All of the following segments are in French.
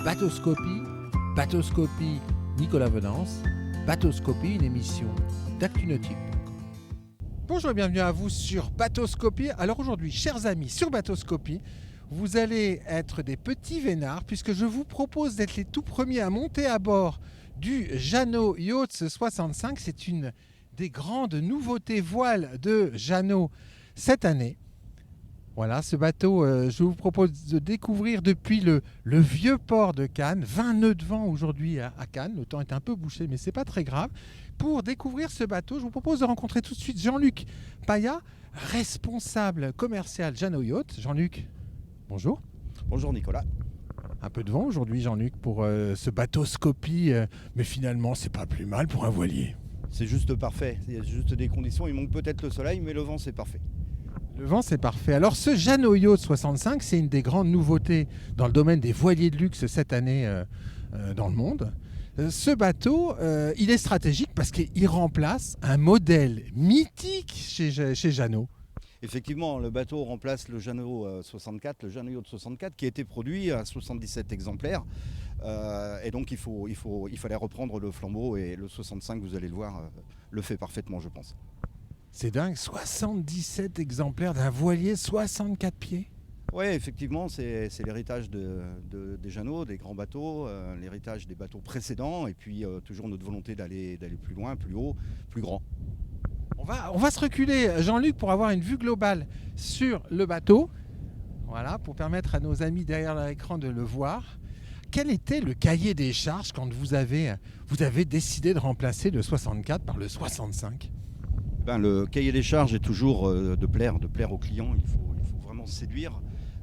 Bateauscopie, Bateauscopie Nicolas Venance, Bateauscopie, une émission d'ActuNautique. Bonjour et bienvenue à vous sur Bateauscopie. Alors aujourd'hui, chers amis, sur Bateauscopie, vous allez être des petits vénards puisque je vous propose d'être les tout premiers à monter à bord du Jeannot Yachts 65. C'est une des grandes nouveautés voiles de Jeannot cette année. Voilà, ce bateau, je vous propose de découvrir depuis le vieux port de Cannes. 20 nœuds de vent aujourd'hui à Cannes. Le temps est un peu bouché, mais ce n'est pas très grave. Pour découvrir ce bateau, je vous propose de rencontrer tout de suite Jean-Luc Payat, responsable commercial Jeannot Yachts. Jean-Luc, bonjour. Bonjour Nicolas. Un peu de vent aujourd'hui, Jean-Luc, pour ce bateauscopie, mais finalement, c'est pas plus mal pour un voilier. C'est juste parfait. Il y a juste des conditions. Il manque peut-être le soleil, mais le vent, c'est parfait. Le vent, c'est parfait. Alors, ce Jeannot Yachts 65, c'est une des grandes nouveautés dans le domaine des voiliers de luxe cette année dans le monde. Ce bateau, il est stratégique parce qu'il remplace un modèle mythique chez Jeannot. Effectivement, le bateau remplace le Jeannot 64, le Jeannot Yacht 64, qui a été produit à 77 exemplaires. Et donc, il fallait reprendre le flambeau. Et le 65, vous allez le voir, le fait parfaitement, je pense. C'est dingue, 77 exemplaires d'un voilier 64 pieds. Oui, effectivement, c'est l'héritage des Jeannots, des grands bateaux, l'héritage des bateaux précédents, et puis toujours notre volonté d'aller plus loin, plus haut, plus grand. On va se reculer, Jean-Luc, pour avoir une vue globale sur le bateau. Voilà, pour permettre à nos amis derrière l'écran de le voir. Quel était le cahier des charges quand vous avez décidé de remplacer le 64 par le 65 ? Le cahier des charges est toujours de plaire aux clients. Il faut vraiment séduire.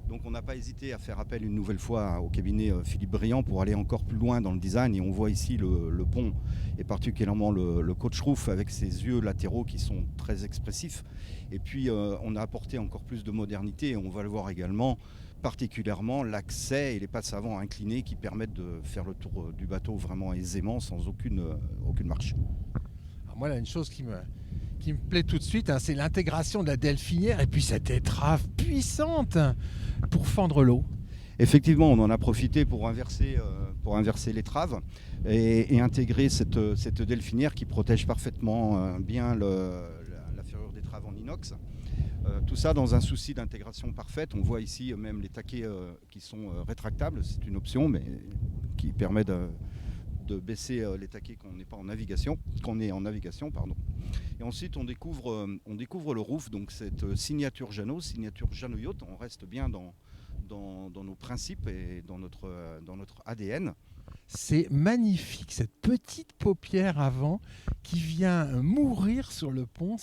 Donc on n'a pas hésité à faire appel une nouvelle fois au cabinet Philippe Briand pour aller encore plus loin dans le design. Et on voit ici le pont et particulièrement le coach roof avec ses yeux latéraux qui sont très expressifs. Et puis on a apporté encore plus de modernité. Et on va le voir également, particulièrement l'accès et les passes avant inclinées qui permettent de faire le tour du bateau vraiment aisément sans aucune marche. Alors moi, là, une chose qui me plaît tout de suite, c'est l'intégration de la delphinière et puis cette étrave puissante pour fendre l'eau. Effectivement, on en a profité pour inverser l'étrave et intégrer cette delphinière qui protège parfaitement bien la ferrure d'étrave en inox. Tout ça dans un souci d'intégration parfaite. On voit ici même les taquets qui sont rétractables. C'est une option, mais qui permet de baisser les taquets quand on est en navigation. Et ensuite on découvre le roof, donc cette signature Jeannot Yacht. On reste bien dans nos principes et dans notre ADN. C'est magnifique, cette petite paupière avant qui vient mourir sur le pont.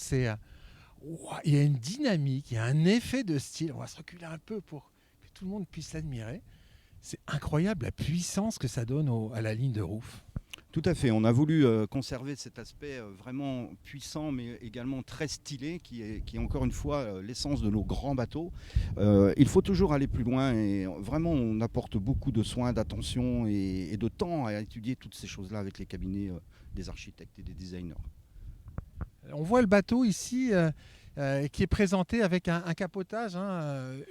Il y a une dynamique, il y a un effet de style. On va se reculer un peu pour que tout le monde puisse l'admirer. C'est incroyable la puissance que ça donne à la ligne de roof. Tout à fait, on a voulu conserver cet aspect vraiment puissant mais également très stylé qui est encore une fois l'essence de nos grands bateaux. Il faut toujours aller plus loin et vraiment on apporte beaucoup de soins, d'attention et de temps à étudier toutes ces choses-là avec les cabinets des architectes et des designers. On voit le bateau ici qui est présenté avec un capotage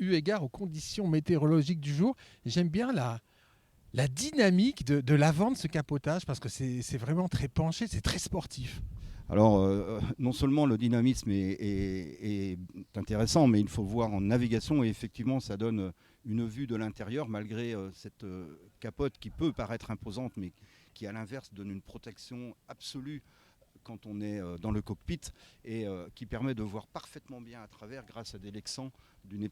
eu égard aux conditions météorologiques du jour. J'aime bien la dynamique de l'avant de ce capotage parce que c'est vraiment très penché, c'est très sportif. Alors non seulement le dynamisme est intéressant, mais il faut le voir en navigation et effectivement ça donne une vue de l'intérieur malgré cette capote qui peut paraître imposante mais qui à l'inverse donne une protection absolue quand on est dans le cockpit et qui permet de voir parfaitement bien à travers grâce à des lexans d'une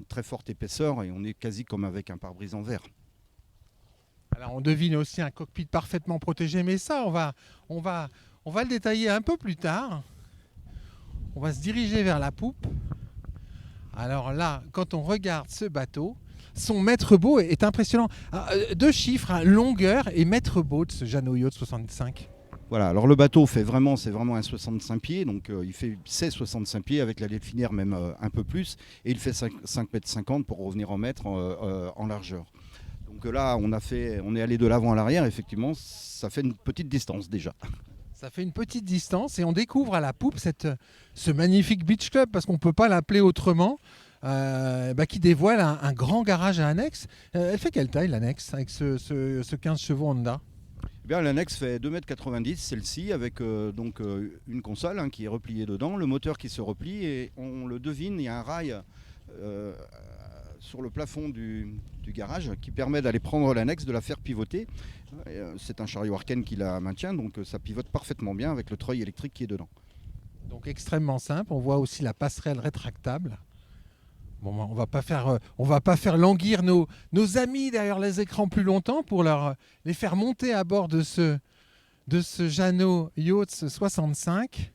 très forte épaisseur et on est quasi comme avec un pare-brise en verre. Alors on devine aussi un cockpit parfaitement protégé, mais ça on va le détailler un peu plus tard. On va se diriger vers la poupe. Alors là, quand on regarde ce bateau, son mètre beau est impressionnant. Deux chiffres, longueur et mètre beau de ce Jeannot Yacht 65. Voilà, alors le bateau c'est vraiment un 65 pieds, donc c'est 65 pieds avec la delphinière même un peu plus, et il fait 5,50 m pour revenir en mètres en largeur. Donc là on est allé de l'avant à l'arrière, effectivement ça fait une petite distance déjà. Ça fait une petite distance et on découvre à la poupe ce magnifique beach club, parce qu'on ne peut pas l'appeler autrement. qui dévoile un grand garage à annexe. Elle fait quelle taille l'annexe avec ce 15 chevaux Honda? Eh bien, l'annexe fait 2,90 m, celle-ci, avec une console qui est repliée dedans, le moteur qui se replie, et on le devine, il y a un rail sur le plafond du garage qui permet d'aller prendre l'annexe, de la faire pivoter. C'est un chariot Arken qui la maintient, donc ça pivote parfaitement bien avec le treuil électrique qui est dedans. Donc extrêmement simple. On voit aussi la passerelle rétractable. Bon, on va pas faire languir nos amis derrière les écrans plus longtemps pour les faire monter à bord de ce Jeannot Yachts 65.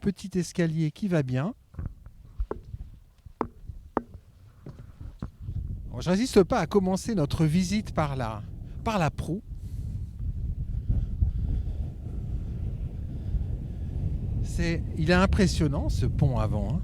Petit escalier qui va bien. Bon, je résiste pas à commencer notre visite par la proue. Il est impressionnant ce pont avant. Hein.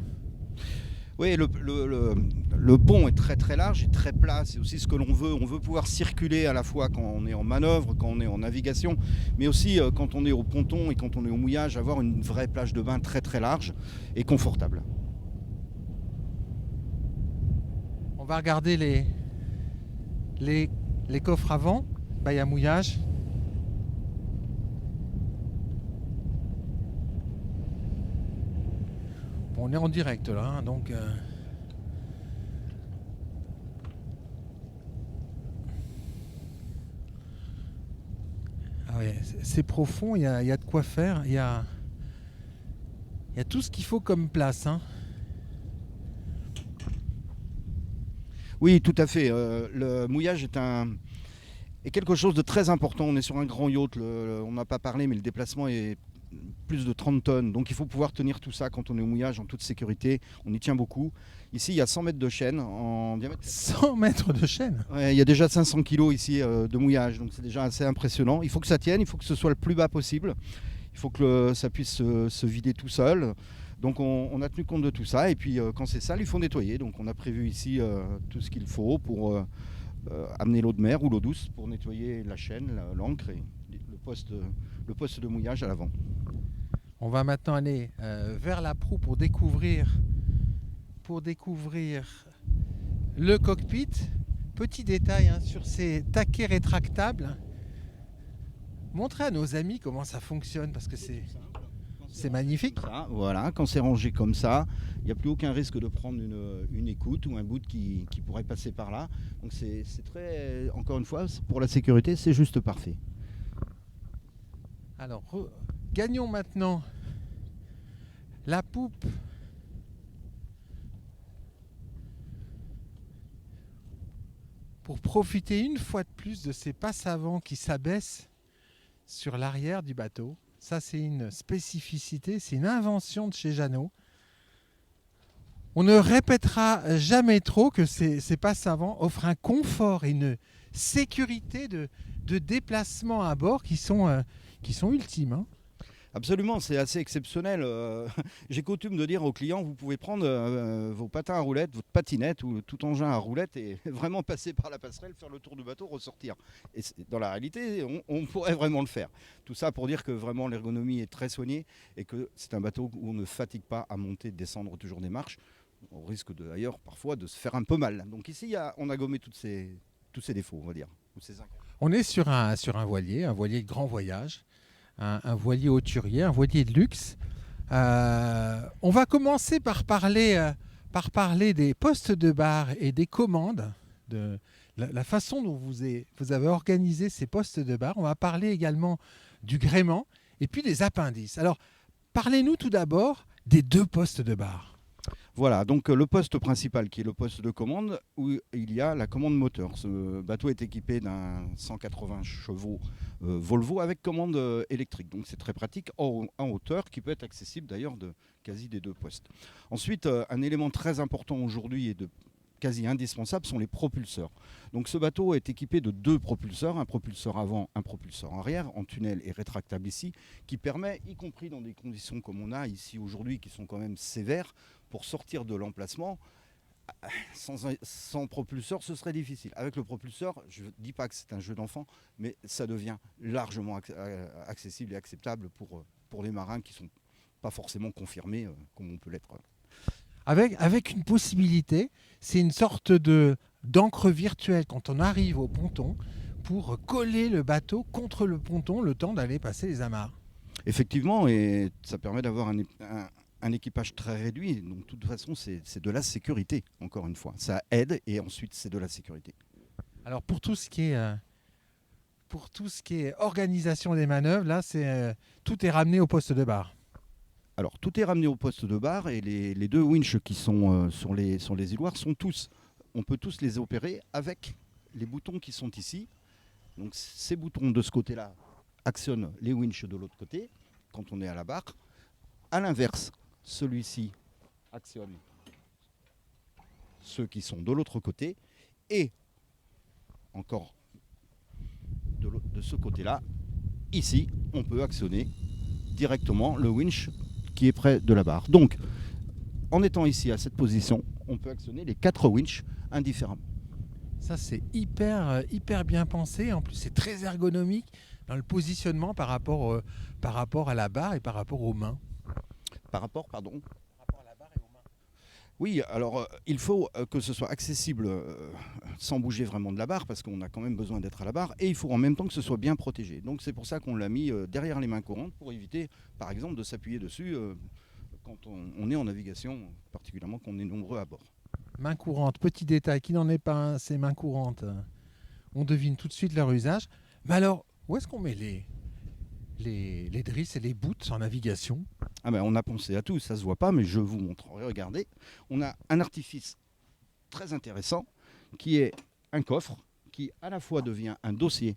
Oui, le pont est très très large et très plat, c'est aussi ce que l'on veut. On veut pouvoir circuler à la fois quand on est en manœuvre, quand on est en navigation, mais aussi quand on est au ponton et quand on est au mouillage, avoir une vraie plage de bain très très large et confortable. On va regarder les coffres avant, bail à mouillage. On est en direct là, hein, donc ah ouais, c'est profond, il y a de quoi faire, il y a tout ce qu'il faut comme place. Hein. Oui, tout à fait. Le mouillage est quelque chose de très important. On est sur un grand yacht, on n'a pas parlé, mais le déplacement est plus de 30 tonnes. Donc il faut pouvoir tenir tout ça quand on est au mouillage en toute sécurité. On y tient beaucoup. Ici, il y a 100 mètres de chaîne en diamètre. 100 mètres de chaîne. Ouais, il y a déjà 500 kilos ici de mouillage. Donc c'est déjà assez impressionnant. Il faut que ça tienne, il faut que ce soit le plus bas possible. Il faut que ça puisse se vider tout seul. Donc on a tenu compte de tout ça. Et puis quand c'est sale, il faut nettoyer. Donc on a prévu ici tout ce qu'il faut pour amener l'eau de mer ou l'eau douce pour nettoyer la chaîne, l'ancre et le poste de mouillage à l'avant. On va maintenant aller vers la proue pour découvrir le cockpit. Petit détail hein, sur ces taquets rétractables. Montrez à nos amis comment ça fonctionne parce que c'est magnifique. Ça, voilà, quand c'est rangé comme ça, il n'y a plus aucun risque de prendre une écoute ou un bout qui pourrait passer par là. Donc c'est très, encore une fois, pour la sécurité, c'est juste parfait. Alors, gagnons maintenant la poupe. Pour profiter une fois de plus de ces passes avant qui s'abaissent sur l'arrière du bateau. Ça, c'est une spécificité, c'est une invention de chez Jeannot. On ne répétera jamais trop que ces passes avant offrent un confort et une sécurité de déplacement à bord qui sont ultimes. Hein. Absolument, c'est assez exceptionnel. J'ai coutume de dire aux clients, vous pouvez prendre vos patins à roulettes, votre patinette ou tout engin à roulettes et vraiment passer par la passerelle, faire le tour du bateau, ressortir. Et dans la réalité, on pourrait vraiment le faire. Tout ça pour dire que vraiment l'ergonomie est très soignée et que c'est un bateau où on ne fatigue pas à monter, descendre toujours des marches. On risque d'ailleurs parfois de se faire un peu mal. Donc ici, on a gommé tous ces défauts, on va dire. On est sur un voilier de grand voyage. Un voilier hauturier, un voilier de luxe. On va commencer par parler des postes de bar et des commandes, de la façon dont vous avez organisé ces postes de bar. On va parler également du gréement et puis des appendices. Alors, parlez-nous tout d'abord des 2 postes de bar. Voilà, donc le poste principal qui est le poste de commande où il y a la commande moteur. Ce bateau est équipé d'un 180 chevaux Volvo avec commande électrique. Donc c'est très pratique en hauteur qui peut être accessible d'ailleurs quasi des 2 postes. Ensuite, un élément très important aujourd'hui et quasi indispensable sont les propulseurs. Donc ce bateau est équipé de 2 propulseurs, un propulseur avant, un propulseur arrière, en tunnel et rétractable ici, qui permet, y compris dans des conditions comme on a ici aujourd'hui, qui sont quand même sévères, pour sortir de l'emplacement. Sans propulseur, ce serait difficile. Avec le propulseur, je ne dis pas que c'est un jeu d'enfant, mais ça devient largement accessible et acceptable pour les marins qui ne sont pas forcément confirmés comme on peut l'être. avec une possibilité, c'est une sorte d'encre virtuelle quand on arrive au ponton pour coller le bateau contre le ponton le temps d'aller passer les amarres. Effectivement, et ça permet d'avoir un équipage très réduit. Donc, de toute façon, c'est de la sécurité, encore une fois. Ça aide et ensuite, c'est de la sécurité. Alors pour tout ce qui est organisation des manœuvres, là, tout est ramené au poste de barre. Alors, tout est ramené au poste de barre et les deux winches qui sont sur les îloirs on peut tous les opérer avec les boutons qui sont ici. Donc, ces boutons de ce côté-là actionnent les winches de l'autre côté quand on est à la barre. À l'inverse, celui-ci actionne ceux qui sont de l'autre côté et encore de ce côté-là, ici, on peut actionner directement le winch qui est près de la barre. Donc, en étant ici à cette position, on peut actionner les 4 winches indifféremment. Ça, c'est hyper bien pensé. En plus, c'est très ergonomique dans le positionnement par rapport à la barre et par rapport aux mains. Par rapport, pardon. Par rapport à la barre et aux mains. Oui, alors il faut que ce soit accessible sans bouger vraiment de la barre parce qu'on a quand même besoin d'être à la barre et il faut en même temps que ce soit bien protégé. Donc c'est pour ça qu'on l'a mis derrière les mains courantes pour éviter par exemple de s'appuyer dessus quand on est en navigation, particulièrement quand on est nombreux à bord. Main courante, petit détail, qui n'en est pas un, ces mains courantes. On devine tout de suite leur usage. Mais alors, où est-ce qu'on met les drisses et les boots en navigation? Ah ben, on a pensé à tout, ça se voit pas, mais je vous montre. Regardez, on a un artifice très intéressant qui est un coffre qui à la fois devient un dossier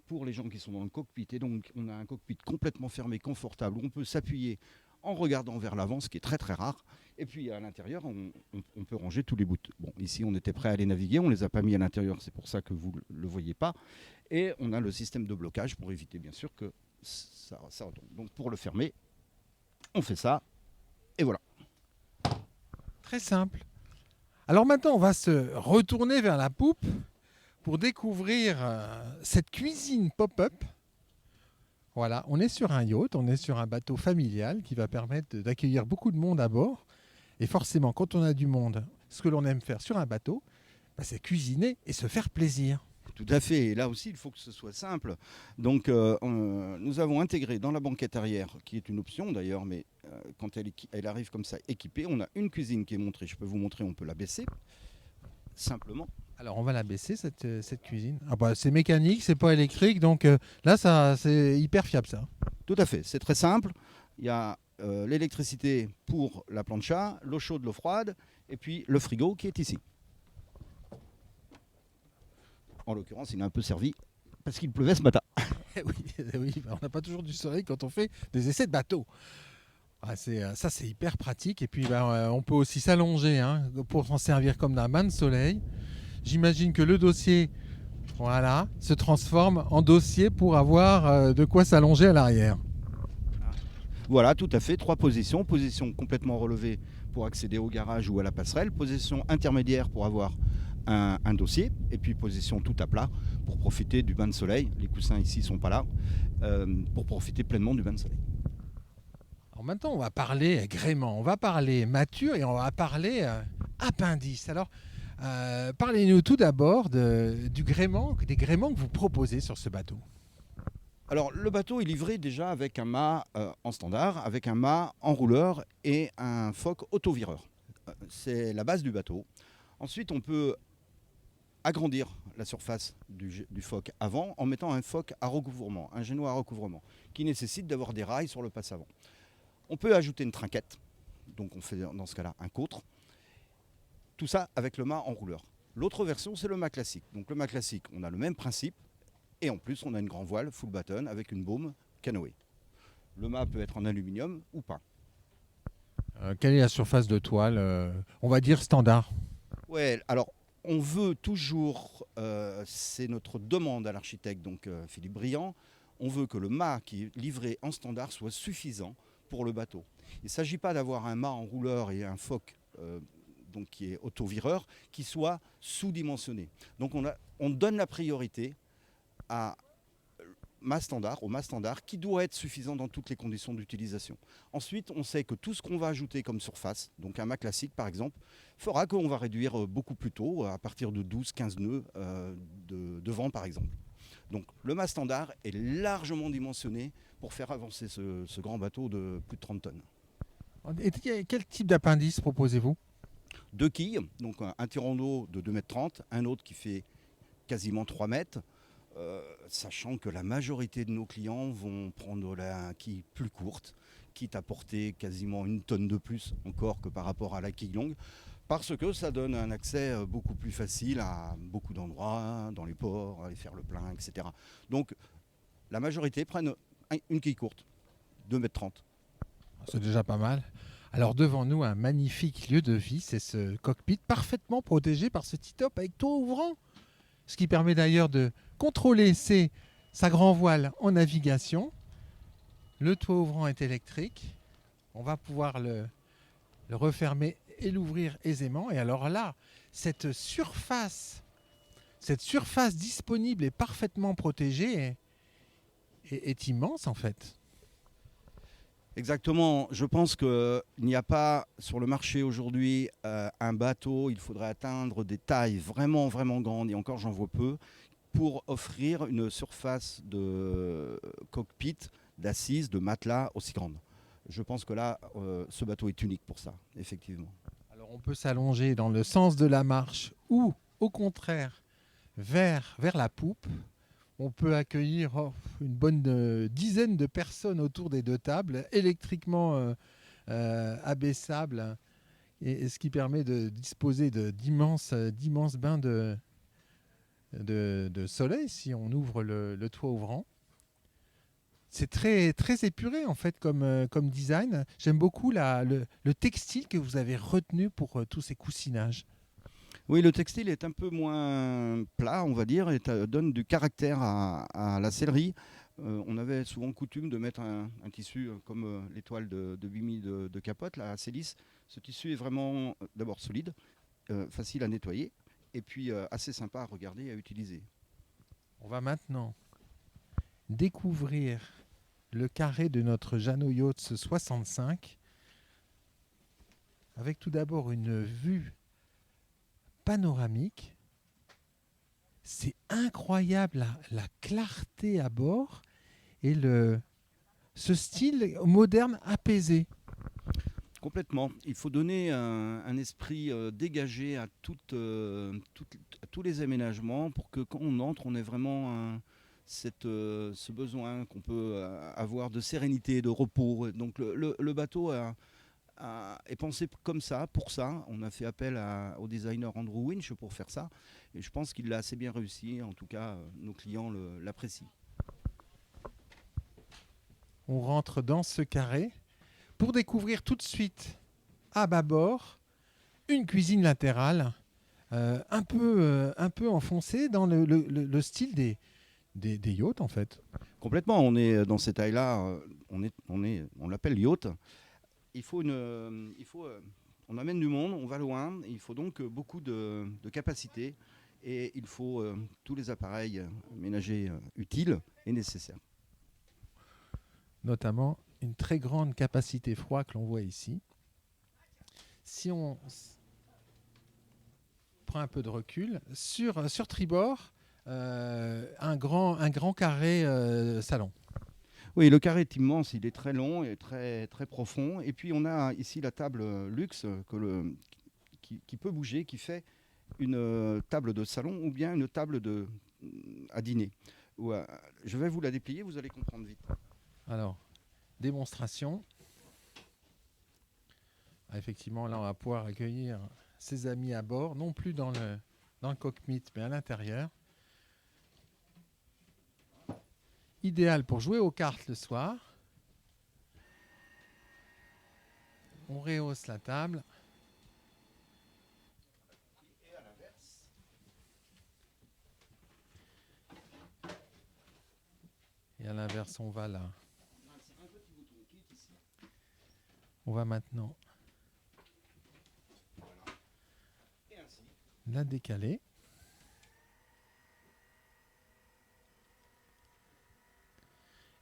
pour les gens qui sont dans le cockpit. Et donc on a un cockpit complètement fermé, confortable, où on peut s'appuyer en regardant vers l'avant, ce qui est très très rare. Et puis à l'intérieur, on peut ranger tous les bouts. Bon, ici on était prêt à aller naviguer, on ne les a pas mis à l'intérieur, c'est pour ça que vous ne le voyez pas. Et on a le système de blocage pour éviter bien sûr que ça retombe. Donc pour le fermer, on fait ça, et voilà. Très simple. Alors maintenant, on va se retourner vers la poupe pour découvrir cette cuisine pop-up. Voilà, on est sur un yacht, on est sur un bateau familial qui va permettre d'accueillir beaucoup de monde à bord. Et forcément, quand on a du monde, ce que l'on aime faire sur un bateau, c'est cuisiner et se faire plaisir. Tout à fait. Et là aussi, il faut que ce soit simple. Donc, nous avons intégré dans la banquette arrière, qui est une option d'ailleurs, mais quand elle arrive comme ça équipée, on a une cuisine qui est montrée. Je peux vous montrer, on peut la baisser simplement. Alors, on va la baisser, cette cuisine. C'est mécanique, c'est pas électrique, donc là, c'est hyper fiable, ça. Tout à fait. C'est très simple. Il y a l'électricité pour la plancha, l'eau chaude, l'eau froide, et puis le frigo qui est ici. En l'occurrence, il a un peu servi parce qu'il pleuvait ce matin. Oui, on n'a pas toujours du soleil quand on fait des essais de bateau. Ça, c'est hyper pratique. Et puis, on peut aussi s'allonger pour s'en servir comme d'un bain de soleil. J'imagine que le dossier se transforme en dossier pour avoir de quoi s'allonger à l'arrière. Voilà, tout à fait. 3 positions. Position complètement relevée pour accéder au garage ou à la passerelle. Position intermédiaire pour avoir un dossier. Et puis position tout à plat pour profiter du bain de soleil. Les coussins ici ne sont pas là. Pour profiter pleinement du bain de soleil. Alors maintenant, on va parler gréement, on va parler mature et on va parler appendice. Alors, parlez-nous tout d'abord des gréements que vous proposez sur ce bateau. Alors le bateau est livré déjà avec un mât en standard, avec un mât en rouleur et un foc autovireur. C'est la base du bateau. Ensuite on peut agrandir la surface du foc avant en mettant un foc à recouvrement, un génois à recouvrement, qui nécessite d'avoir des rails sur le passe-avant. On peut ajouter une trinquette, donc on fait dans ce cas-là un côtre. Tout ça avec le mât en rouleur. L'autre version c'est le mât classique. Donc le mât classique, on a le même principe. Et en plus, on a une grand voile full button avec une baume canoë. Le mât peut être en aluminium ou pas. Quelle est la surface de toile on va dire standard. Ouais, alors on veut toujours, c'est notre demande à l'architecte, donc Philippe Briand, on veut que le mât qui est livré en standard soit suffisant pour le bateau. Il ne s'agit pas d'avoir un mât en rouleur et un foc donc qui est autovireur qui soit sous-dimensionné. Donc on donne la priorité à au mât standard, qui doit être suffisant dans toutes les conditions d'utilisation. Ensuite, on sait que tout ce qu'on va ajouter comme surface, donc un mât classique par exemple, fera qu'on va réduire beaucoup plus tôt, à partir de 12-15 nœuds de vent par exemple. Donc le mât standard est largement dimensionné pour faire avancer ce grand bateau de plus de 30 tonnes. Et quel type d'appendice proposez-vous? 2 quilles, donc un tirant d'eau de 2,30 m, un autre qui fait quasiment 3 mètres, sachant que la majorité de nos clients vont prendre la quille plus courte, quitte à porter quasiment 1 tonne de plus encore que par rapport à la quille longue, parce que ça donne un accès beaucoup plus facile à beaucoup d'endroits, dans les ports, aller faire le plein, etc. Donc la majorité prennent une quille courte, 2,30 m. C'est déjà pas mal. Alors devant nous, un magnifique lieu de vie, c'est ce cockpit parfaitement protégé par ce T-top avec toit ouvrant. Ce qui permet d'ailleurs de contrôler sa grand voile en navigation. Le toit ouvrant est électrique. On va pouvoir le refermer et l'ouvrir aisément. Et alors là, cette surface disponible et parfaitement protégée est immense en fait. Exactement. Je pense qu'il n'y a pas sur le marché aujourd'hui un bateau, il faudrait atteindre des tailles vraiment, vraiment grandes, et encore j'en vois peu, pour offrir une surface de cockpit, d'assises, de matelas aussi grande. Je pense que là, ce bateau est unique pour ça, effectivement. Alors on peut s'allonger dans le sens de la marche ou au contraire vers la poupe. On peut accueillir une bonne dizaine de personnes autour des 2 tables, électriquement abaissables, et ce qui permet de disposer d'immenses bains de soleil si on ouvre le toit ouvrant. C'est très, très épuré en fait comme design. J'aime beaucoup le textile que vous avez retenu pour tous ces coussinages. Oui, le textile est un peu moins plat, on va dire, et donne du caractère à la sellerie. On avait souvent coutume de mettre un tissu comme l'étoile de Bimi de Capote, la Célis. Ce tissu est vraiment d'abord solide, facile à nettoyer, et puis assez sympa à regarder et à utiliser. On va maintenant découvrir le carré de notre Jeannot Yachts 65, avec tout d'abord une vue panoramique. C'est incroyable la clarté à bord et ce style moderne apaisé. Complètement. Il faut donner un esprit dégagé à tous les aménagements pour que quand on entre, on ait vraiment ce besoin qu'on peut avoir de sérénité, de repos. Donc le bateau est pensé comme ça, pour ça. On a fait appel au designer Andrew Winch pour faire ça. Et je pense qu'il l'a assez bien réussi. En tout cas, nos clients l'apprécient. On rentre dans ce carré pour découvrir tout de suite à bâbord une cuisine latérale un peu enfoncée dans le style des yachts en fait. Complètement, on est dans ces tailles-là, on l'appelle yacht. On amène du monde, on va loin, il faut donc beaucoup de capacité et il faut tous les appareils ménagers utiles et nécessaires. Notamment une très grande capacité froid que l'on voit ici. Si on prend un peu de recul, sur tribord, un grand carré salon. Oui, le carré est immense, il est très long et très, très profond. Et puis on a ici la table luxe qui peut bouger, qui fait une table de salon ou bien une table à dîner. Je vais vous la déplier, vous allez comprendre vite. Alors, démonstration. Effectivement, là, on va pouvoir accueillir ses amis à bord, non plus dans le cockpit, mais à l'intérieur. Idéal pour jouer aux cartes le soir. On rehausse la table. Et à l'inverse, on va là. On va maintenant la décaler.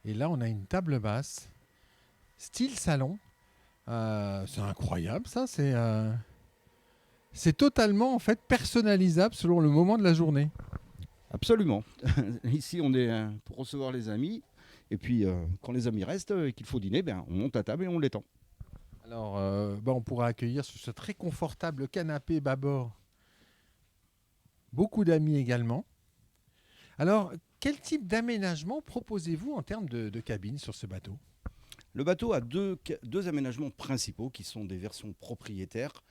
Et là, on a une table basse, style salon. C'est incroyable, ça. C'est totalement en fait personnalisable selon le moment de la journée. Absolument. Ici, on est pour recevoir les amis. Et puis, quand les amis restent et qu'il faut dîner, on monte à table et on l'étend. Alors, on pourra accueillir sur ce très confortable canapé bâbord beaucoup d'amis également. Alors, quel type d'aménagement proposez-vous en termes de cabine sur ce bateau ? Le bateau a deux aménagements principaux qui sont des versions propriétaires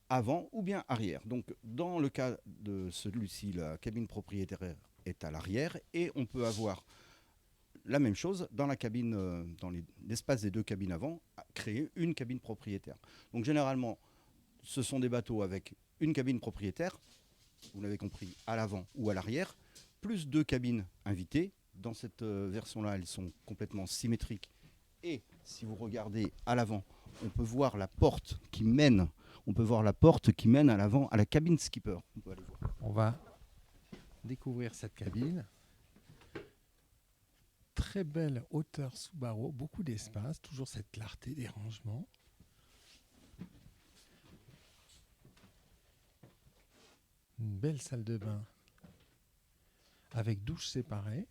avant ou bien arrière. Donc, dans le cas de celui-ci, la cabine propriétaire est à l'arrière et on peut avoir la même chose dans la cabine, dans l'espace des deux cabines avant, créer une cabine propriétaire. Donc, généralement, ce sont des bateaux avec une cabine propriétaire, vous l'avez compris, à l'avant ou à l'arrière, plus deux cabines invitées. Dans cette version-là, elles sont complètement symétriques. Et si vous regardez à l'avant, on peut voir la porte qui mène à l'avant à la cabine skipper. On peut aller voir. On va découvrir cette cabine. Très belle hauteur sous barreau, beaucoup d'espace, toujours cette clarté des rangements. Une belle salle de bain avec douche séparée.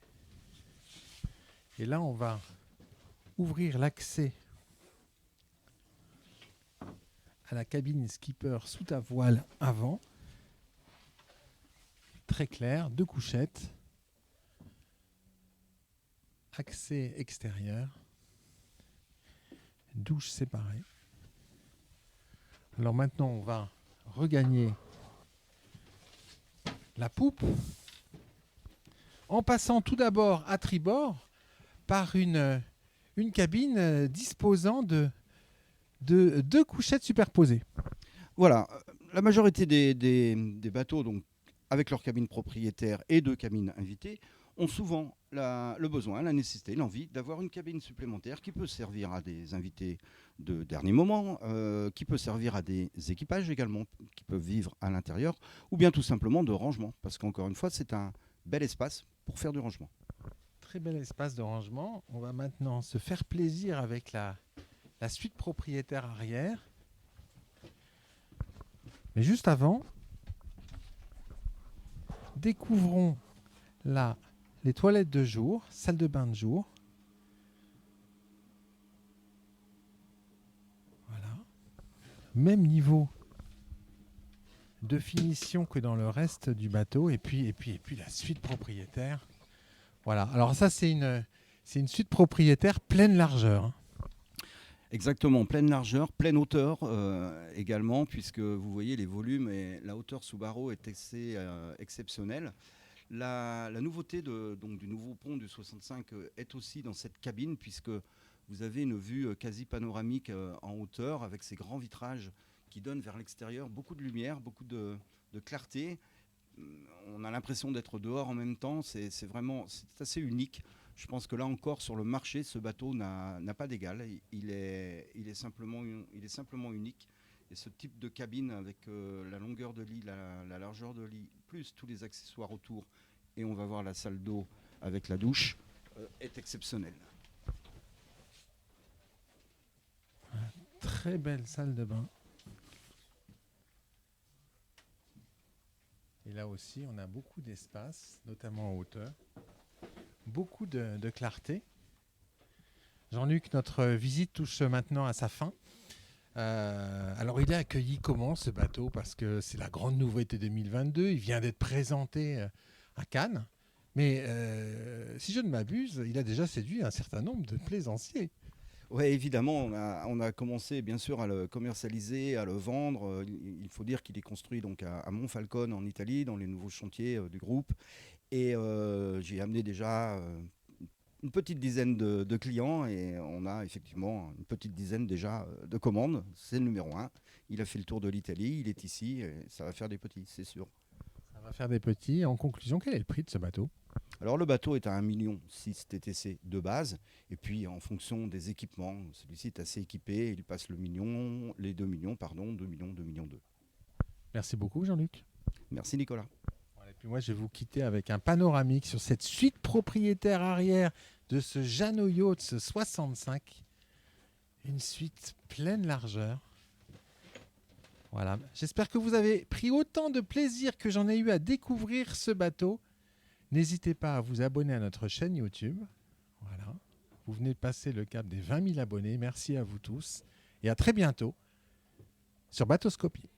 Et là, on va ouvrir l'accès à la cabine skipper sous ta voile avant. Très clair, deux couchettes. Accès extérieur. Douche séparée. Alors maintenant, on va regagner la poupe en passant tout d'abord à tribord par une cabine disposant de deux couchettes superposées. Voilà, la majorité des bateaux, donc, avec leur cabine propriétaire et deux cabines invitées, ont souvent le besoin, la nécessité, l'envie d'avoir une cabine supplémentaire qui peut servir à des invités de dernier moment, qui peut servir à des équipages également, qui peuvent vivre à l'intérieur, ou bien tout simplement de rangement, parce qu'encore une fois, c'est un bel espace pour faire du rangement. Très bel espace de rangement. On va maintenant se faire plaisir avec la suite propriétaire arrière. Mais juste avant, découvrons les toilettes de jour, salle de bain de jour. Voilà. Même niveau de finition que dans le reste du bateau. Et puis la suite propriétaire. Voilà. Alors ça, c'est une suite propriétaire pleine largeur. Exactement, pleine largeur, pleine hauteur également, puisque vous voyez les volumes et la hauteur sous barreau est assez exceptionnelle. La nouveauté du nouveau pont du 65 est aussi dans cette cabine, puisque vous avez une vue quasi panoramique en hauteur avec ces grands vitrages qui donnent vers l'extérieur beaucoup de lumière, beaucoup de clarté. On a l'impression d'être dehors en même temps, c'est assez unique. Je pense que là encore, sur le marché, ce bateau n'a pas d'égal. Il est simplement unique. Et ce type de cabine avec la longueur de lit, la largeur de lit, plus tous les accessoires autour, et on va voir la salle d'eau avec la douche, est exceptionnel. Très belle salle de bain. Et là aussi, on a beaucoup d'espace, notamment en hauteur. Beaucoup de clarté. Jean-Luc, notre visite touche maintenant à sa fin. Alors, il est accueilli comment, ce bateau ? Parce que c'est la grande nouveauté 2022. Il vient d'être présenté à Cannes. Mais si je ne m'abuse, il a déjà séduit un certain nombre de plaisanciers. Oui, évidemment, on a commencé bien sûr à le commercialiser, à le vendre. Il faut dire qu'il est construit donc à Monfalcone en Italie, dans les nouveaux chantiers du groupe. Et j'ai amené déjà une petite dizaine de clients et on a effectivement une petite dizaine déjà de commandes. C'est le numéro 1. Il a fait le tour de l'Italie, il est ici et ça va faire des petits, c'est sûr. Ça va faire des petits. En conclusion, quel est le prix de ce bateau ? Alors le bateau est à 1,6 million TTC de base et puis en fonction des équipements, celui-ci est assez équipé, il passe les 2 millions, 2 millions, 2 millions 2. Merci beaucoup Jean-Luc. Merci Nicolas. Et puis moi je vais vous quitter avec un panoramique sur cette suite propriétaire arrière de ce Jeannot Yachts 65. Une suite pleine largeur. Voilà. J'espère que vous avez pris autant de plaisir que j'en ai eu à découvrir ce bateau. N'hésitez pas à vous abonner à notre chaîne YouTube. Voilà. Vous venez de passer le cap des 20 000 abonnés. Merci à vous tous. Et à très bientôt sur Bateauscopie.